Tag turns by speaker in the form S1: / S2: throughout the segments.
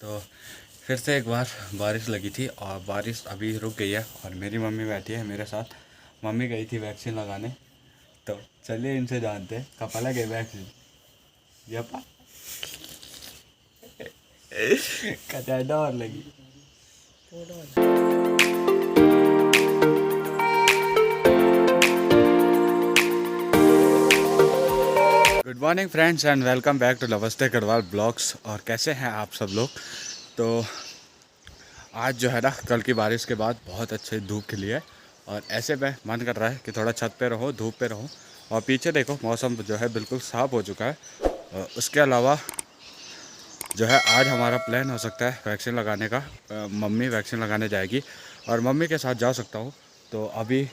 S1: तो फिर से एक बार बारिश लगी थी और बारिश अभी रुक गई है और मेरी मम्मी बैठी है मेरे साथ। मम्मी गई थी वैक्सीन लगाने। तो चलिए इनसे जानते हैं कब लगे वैक्सीन। यपा कटा और लगी। Good morning friends and welcome back to नमस्ते गढ़वाल ब्लॉग्स। और कैसे हैं आप सब लोग। तो आज जो है ना, कल की बारिश के बाद बहुत अच्छी धूप खिली है और ऐसे में मन कर रहा है कि थोड़ा छत पे रहो, धूप पे रहो। और पीछे देखो मौसम जो है बिल्कुल साफ़ हो चुका है। और उसके अलावा जो है आज हमारा प्लान हो सकता है वैक्सीन लगाने का। मम्मी वैक्सीन लगाने जाएगी और मम्मी के साथ जा सकता हूँ। तो अभी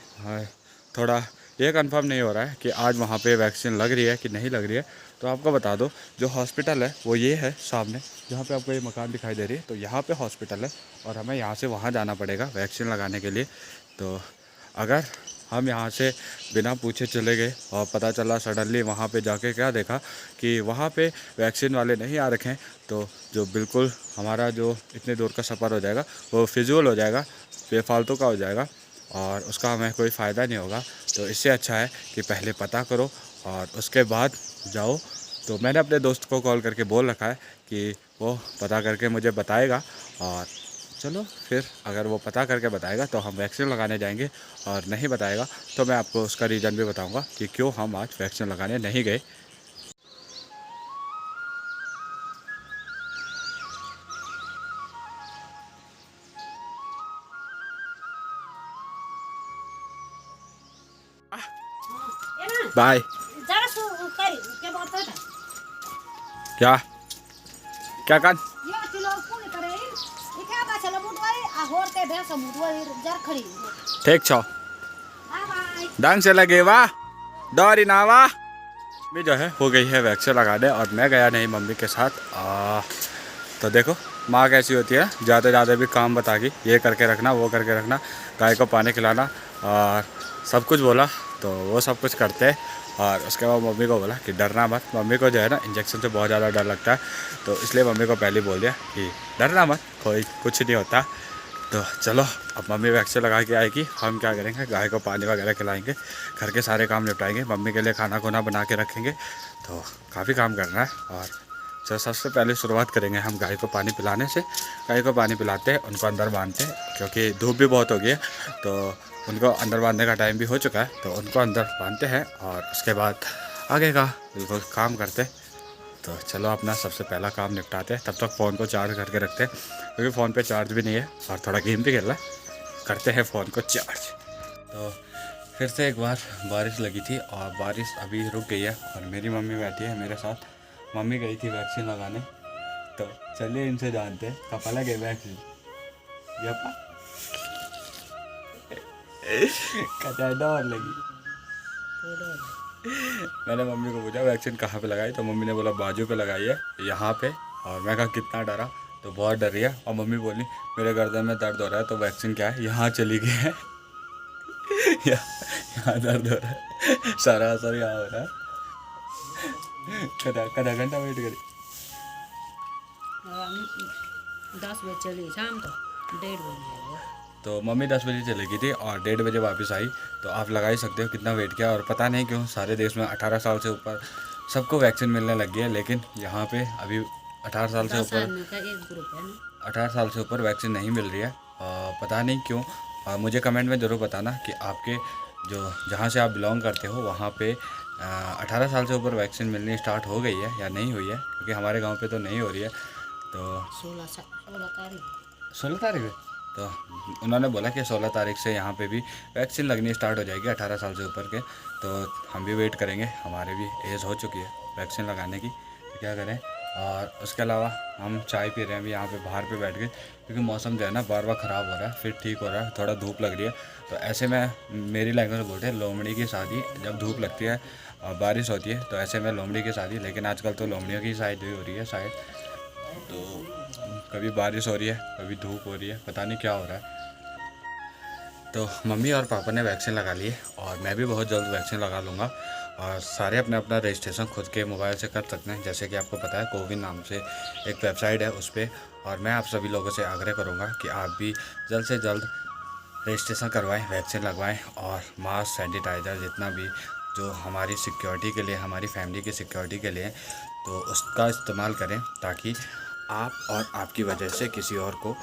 S1: थोड़ा ये कंफर्म नहीं हो रहा है कि आज वहाँ पे वैक्सीन लग रही है कि नहीं लग रही है। तो आपको बता दो, जो हॉस्पिटल है वो ये है सामने, जहाँ पे आपको ये मकान दिखाई दे रही है। तो यहाँ पे हॉस्पिटल है और हमें यहाँ से वहाँ जाना पड़ेगा वैक्सीन लगाने के लिए। तो अगर हम यहाँ से बिना पूछे चले गए और पता चला सडनली वहाँ पे जाके क्या देखा कि वहाँ पे वैक्सीन वाले नहीं आ रखे हैं, तो जो बिल्कुल हमारा जो इतने दूर का सफ़र हो जाएगा वो फिजूल हो जाएगा, बेफालतू का हो जाएगा और उसका हमें कोई फ़ायदा नहीं होगा। तो इससे अच्छा है कि पहले पता करो और उसके बाद जाओ। तो मैंने अपने दोस्त को कॉल करके बोल रखा है कि वो पता करके मुझे बताएगा और चलो फिर अगर वो पता करके बताएगा तो हम वैक्सीन लगाने जाएंगे, और नहीं बताएगा तो मैं आपको उसका रीज़न भी बताऊंगा कि क्यों हम आज वैक्सीन लगाने नहीं गए। बाय। क्या क्या कर ठीक छो ढंग से लगे वाह डरी ना वाह। भी जो है हो गई है वैक्सीन लगाने और मैं गया नहीं मम्मी के साथ। तो देखो माँ कैसी होती है, ज़्यादा ज़्यादा भी काम बतागी, ये करके रखना वो करके रखना, गाय को पानी खिलाना और सब कुछ बोला। तो वो सब कुछ करते हैं और उसके बाद मम्मी को बोला कि डरना मत। मम्मी को जो है ना इंजेक्शन से बहुत ज़्यादा डर लगता है, तो इसलिए मम्मी को पहले बोल दिया कि डरना मत, कोई कुछ नहीं होता। तो चलो अब मम्मी वैक्सीन लगा के आएगी, हम क्या करेंगे, गाय को पानी वगैरह खिलाएंगे, घर के सारे काम निपटाएंगे, मम्मी के लिए खाना खुना बना के रखेंगे। तो काफ़ी काम करना है। और चलो सबसे पहले शुरुआत करेंगे हम गाय को पानी पिलाने से। गाय को पानी पिलाते हैं, उनको अंदर बांधते हैं क्योंकि धूप भी बहुत हो गई है। तो उनको अंदर बांधने का टाइम भी हो चुका है, तो उनको अंदर बांधते हैं और उसके बाद आगे का बिल्कुल काम करते हैं। तो चलो अपना सबसे पहला काम निपटाते हैं, तब तक फ़ोन को चार्ज करके रखते हैं क्योंकि फ़ोन पे चार्ज भी नहीं है और थोड़ा गेम भी खेलना है। करते हैं फ़ोन को चार्ज। तो फिर से एक बार बारिश लगी थी और बारिश अभी रुक गई है और मेरी मम्मी बैठी है मेरे साथ। मम्मी गई थी वैक्सीन लगाने। तो चलिए इनसे जानते हैं कब लगे वैक्सीन। यपा कटा और लगी। मैंने मम्मी को पूछा वैक्सीन कहाँ पे लगाई, तो मम्मी ने बोला बाजू पे लगाई है यहाँ पे। और मैं कहा कितना डरा, तो बहुत डर रही है। और मम्मी बोली मेरे गर्दन में दर्द हो रहा है, तो वैक्सीन क्या है यहाँ चली गई है। यहाँ दर्द हो रहा है, सारा असर यहाँ हो रहा है। कदा घंटा वेट करी
S2: 10 बजे चली शाम तो 1:30 बजे।
S1: तो मम्मी 10 बजे चली गई थी और 1:30 बजे वापस आई। तो आप लगा ही सकते हो कितना वेट किया। और पता नहीं क्यों सारे देश में 18 साल से ऊपर सबको वैक्सीन मिलने लग गई है, लेकिन यहाँ पे अभी 18 साल से ऊपर 18 साल से ऊपर वैक्सीन नहीं मिल रही है। पता नहीं क्यों। मुझे कमेंट में ज़रूर बताना कि आपके जो जहाँ से आप बिलोंग करते हो वहाँ पे 18 साल से ऊपर वैक्सीन मिलनी स्टार्ट हो गई है या नहीं हुई है, क्योंकि हमारे गांव पे तो नहीं हो रही है। तो 16 तारीख है। तो उन्होंने बोला कि 16 तारीख से यहाँ पे भी वैक्सीन लगनी स्टार्ट हो जाएगी 18 साल से ऊपर के। तो हम भी वेट करेंगे, हमारे भी एज हो चुकी है वैक्सीन लगाने की, तो क्या करें। और उसके अलावा हम चाय पी रहे हैं अभी यहाँ पे बाहर पे बैठ के, क्योंकि मौसम जो है ना बार बार ख़राब हो रहा है फिर ठीक हो रहा है, थोड़ा धूप लग रही है। तो ऐसे में मेरी लैंग्वेज में बोलते हैं लोमड़ी की शादी, जब धूप लगती है और बारिश होती है तो ऐसे में लोमड़ी की शादी। लेकिन आजकल तो लोमड़ियों की शादी हो रही है शायद। तो कभी बारिश हो रही है कभी धूप हो रही है, पता नहीं क्या हो रहा है। तो मम्मी और पापा ने वैक्सीन लगा ली है और मैं भी बहुत जल्द वैक्सीन लगा लूँगा। और सारे अपना अपना रजिस्ट्रेशन खुद के मोबाइल से कर सकते हैं। जैसे कि आपको पता है कोविन नाम से एक वेबसाइट है, उस पर और मैं आप सभी लोगों से आग्रह करूँगा कि आप भी जल्द से जल्द रजिस्ट्रेशन करवाएं, वैक्सीन लगवाएं और मास्क, सैनिटाइज़र जितना भी जो हमारी सिक्योरिटी के लिए, हमारी फैमिली की सिक्योरिटी के लिए, तो उसका इस्तेमाल करें ताकि आप और आपकी वजह से किसी और को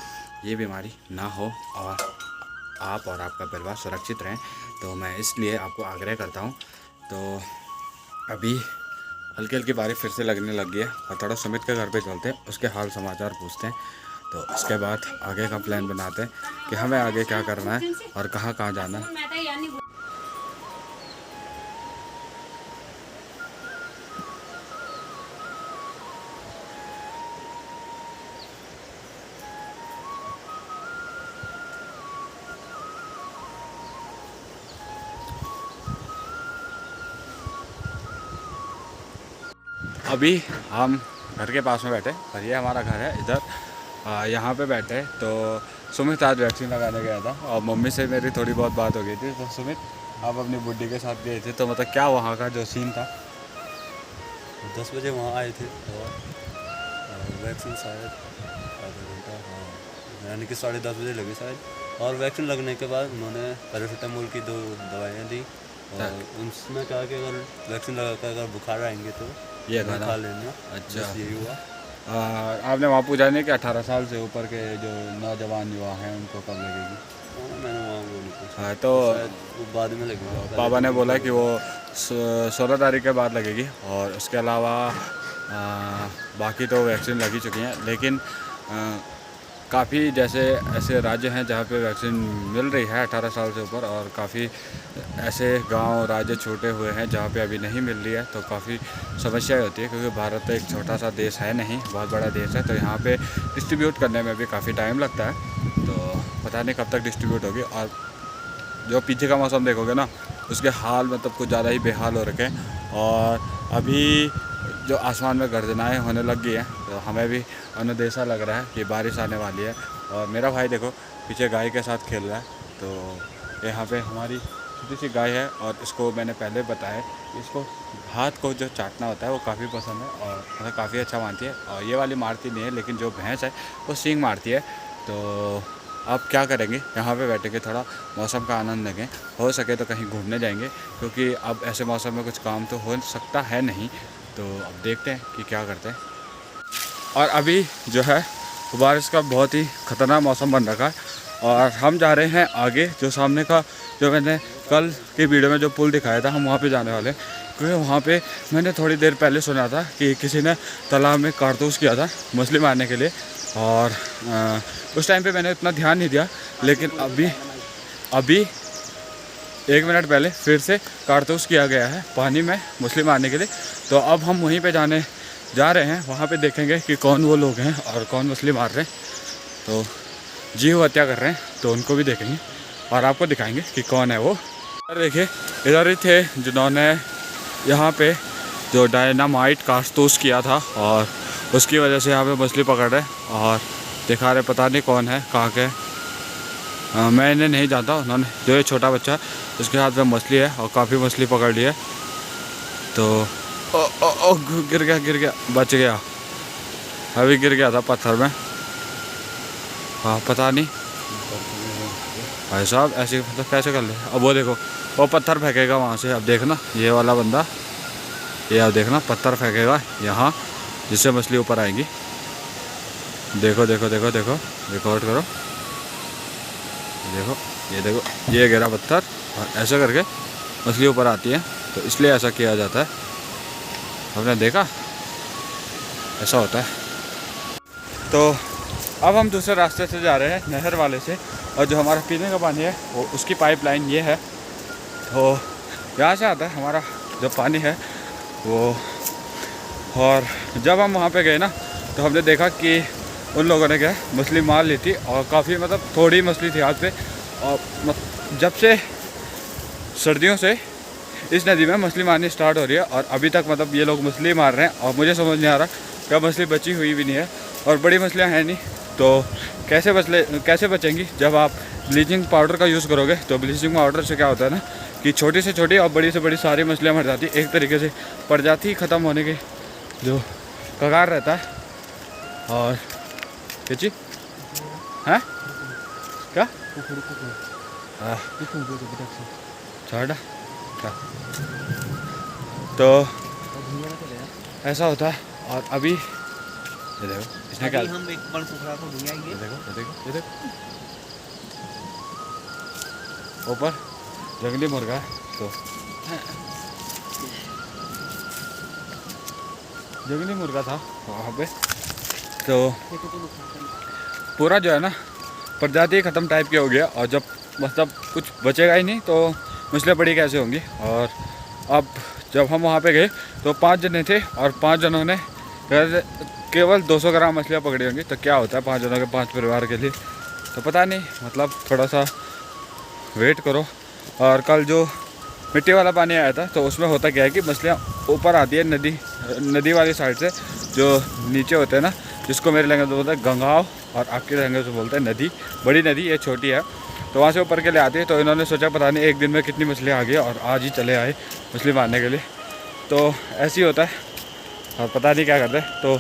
S1: ये बीमारी ना हो और आप और आपका परिवार सुरक्षित रहें। तो मैं इसलिए आपको आग्रह करता हूँ। तो अभी हल्की हल्की बारिश फिर से लगने लग गई है और थोड़ा सुमित के घर पे चलते हैं, उसके हाल समाचार पूछते हैं। तो उसके बाद आगे का प्लान बनाते हैं कि हमें आगे क्या करना है और कहाँ कहाँ जाना है। अभी हम घर के पास में बैठे और ये हमारा घर है इधर, यहाँ पे बैठे। तो सुमित आज वैक्सीन लगाने गया था और मम्मी से मेरी थोड़ी बहुत बात हो गई थी। तो सुमित, आप अपनी बुड्ढी के साथ गए थे, तो मतलब क्या वहाँ का जो सीन था?
S3: 10 बजे वहाँ आए थे और वैक्सीन शायद आधा घंटा, हाँ, यानी कि 10:30 बजे लगी शायद। और वैक्सीन लगने के बाद उन्होंने पैरासीटामोल की 2 दवाइयाँ दी और उसमें कहा कि अगर वैक्सीन लगा कर अगर बुखार आएंगे तो
S1: ये
S3: खा लेना।
S1: अच्छा,
S3: यही हुआ।
S1: आपने वहाँ पूछा नहीं कि 18 साल से ऊपर के जो नौजवान युवा हैं उनको कब लगेगी?
S3: हाँ, मैंने वहाँ वो नहीं पूछा।
S1: हाँ, तो
S3: वो बाद में लगेगा।
S1: पापा ने बोला कि वो 16 तारीख के बाद लगेगी और उसके अलावा बाकी तो वैक्सीन लगी चुकी हैं। लेकिन काफ़ी जैसे ऐसे राज्य हैं जहाँ पे वैक्सीन मिल रही है 18 साल से ऊपर, और काफ़ी ऐसे गांव राज्य छूटे हुए हैं जहाँ पे अभी नहीं मिल रही है। तो काफ़ी समस्याएं होती है क्योंकि भारत एक छोटा सा देश है नहीं, बहुत बड़ा देश है। तो यहाँ पे डिस्ट्रीब्यूट करने में भी काफ़ी टाइम लगता है। तो पता नहीं कब तक डिस्ट्रीब्यूट होगी। और जो पीछे का मौसम देखोगे ना, उसके हाल मतलब कुछ ज़्यादा ही बेहाल हो रखे हैं। और अभी जो आसमान में गर्जनाएँ होने लग गई हैं, तो हमें भी अनुदेशा लग रहा है कि बारिश आने वाली है। और मेरा भाई देखो पीछे गाय के साथ खेल रहा है। तो यहाँ पे हमारी छोटी सी गाय है और इसको मैंने पहले बताया, इसको हाथ को जो चाटना होता है वो काफ़ी पसंद है और मतलब काफ़ी अच्छा मानती है। और ये वाली मारती नहीं है, लेकिन जो भैंस है वो सींग मारती है। तो अब क्या करेंगे, यहाँ पे बैठेंगे, थोड़ा मौसम का आनंद लेंगे। हो सके तो कहीं घूमने जाएंगे क्योंकि अब ऐसे मौसम में कुछ काम तो हो सकता है नहीं। तो अब देखते हैं कि क्या करते हैं। और अभी जो है बारिश का बहुत ही ख़तरनाक मौसम बन रखा है और हम जा रहे हैं आगे। जो सामने का जो मैंने कल की वीडियो में जो पुल दिखाया था, हम वहाँ पे जाने वाले हैं क्योंकि वहाँ पे मैंने थोड़ी देर पहले सुना था कि किसी ने तालाब में कारतूस किया था मछली मारने के लिए। और उस टाइम पे मैंने इतना ध्यान नहीं दिया, लेकिन अभी 1 मिनट पहले फिर से कारतूस किया गया है पानी में मछली मारने के लिए। तो अब हम वहीं पे जा रहे हैं, वहाँ पे देखेंगे कि कौन वो लोग हैं और कौन मछली मार रहे हैं। तो जीव हत्या कर रहे हैं, तो उनको भी देखेंगे और आपको दिखाएंगे कि कौन है वो। और देखिए इधर ही थे जिन्होंने यहाँ पे जो डायनामाइट कारतूस किया था और उसकी वजह से यहाँ पे मछली पकड़ रहे और दिखा रहे, पता नहीं कौन है, कहाँ के। मैं इन्हें नहीं जानता। उन्होंने जो ये छोटा बच्चा उसके हाथ में मछली है और काफ़ी मछली पकड़ ली है। तो ओ गिर गया, बच गया। अभी गिर गया था पत्थर में। हाँ पता नहीं भाई साहब ऐसे मतलब कैसे कर ले। अब वो देखो वो पत्थर फेंकेगा वहाँ से। अब देखना ये वाला बंदा, ये अब देखना पत्थर फेंकेगा यहाँ, जिससे मछली ऊपर आएगी। देखो देखो देखो देखो, रिकॉर्ड करो। देखो ये गिरा पत्थर और ऐसा करके मछली ऊपर आती है। तो इसलिए ऐसा किया जाता है। आपने देखा ऐसा होता है। तो अब हम दूसरे रास्ते से जा रहे हैं, नहर वाले से। और जो हमारा पीने का पानी है वो उसकी पाइपलाइन ये है। तो यहाँ से आता है हमारा जो पानी है वो। और जब हम वहाँ पे गए ना, तो हमने देखा कि उन लोगों ने क्या मछली मार ली थी और काफ़ी मतलब थोड़ी मछली थी हाथ पे। और जब से सर्दियों से इस नदी में मछली मारनी स्टार्ट हो रही है और अभी तक मतलब ये लोग मछली मार रहे हैं। और मुझे समझ नहीं आ रहा क्या मछली बची हुई भी नहीं है और बड़ी मछलियाँ हैं नहीं, तो कैसे बचेंगी। जब आप ब्लीचिंग पाउडर का यूज़ करोगे तो ब्लीचिंग पाउडर से क्या होता है ना कि छोटी से छोटी और बड़ी से बड़ी सारी मछलियाँ मर जाती, एक तरीके से प्रजाति ख़त्म होने के जो कगार रहता है। और क्या चीज हैं क्या हाँ छोड़ा क्या तो ऐसा होता है। और अभी ये देखो इसने क्या
S4: हम एक बन सुखरा को भुंजाएंगे।
S1: ये देखो ये देखो ये देखो ऊपर जंगली मुर्गा है तो जंगली मुर्गा था वहाँ पे तो पूरा जो है ना प्रजाति ख़त्म टाइप की हो गया। और जब मतलब कुछ बचेगा ही नहीं तो मछलियाँ बड़ी कैसे होंगी। और अब जब हम वहाँ पे गए तो 5 जने थे और 5 जनों ने केवल 200 ग्राम मछलियाँ पकड़ी होंगी। तो क्या होता है 5 जनों के 5 परिवार के लिए, तो पता नहीं, मतलब थोड़ा सा वेट करो। और कल जो मिट्टी वाला पानी आया था तो उसमें होता क्या है कि मछलियाँ ऊपर आती है नदी वाली साइड से, जो नीचे होते हैं ना, जिसको मेरे लैंग्वेज में बोलते हैं गंगाव और आपके लैंग्वेज में बोलते हैं नदी। बड़ी नदी ये छोटी है तो वहाँ से ऊपर के लिए आती है। तो इन्होंने सोचा पता नहीं एक दिन में कितनी मछलियाँ आ गई और आज ही चले आए मछली मारने के लिए। तो ऐसे ही होता है और पता नहीं क्या करते। तो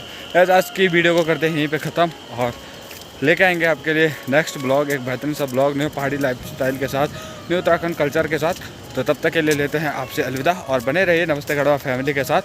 S1: आज की वीडियो को करते हैं यहीं पे ख़त्म और लेके आएंगे आपके लिए नेक्स्ट ब्लॉग, एक बेहतरीन सा ब्लॉग न्यू पहाड़ी लाइफस्टाइल के साथ, न्यू उत्तराखंड कल्चर के साथ। तो तब तक के लिए लेते हैं आपसे अलविदा और बने रहिए नमस्ते गढ़वा फैमिली के साथ।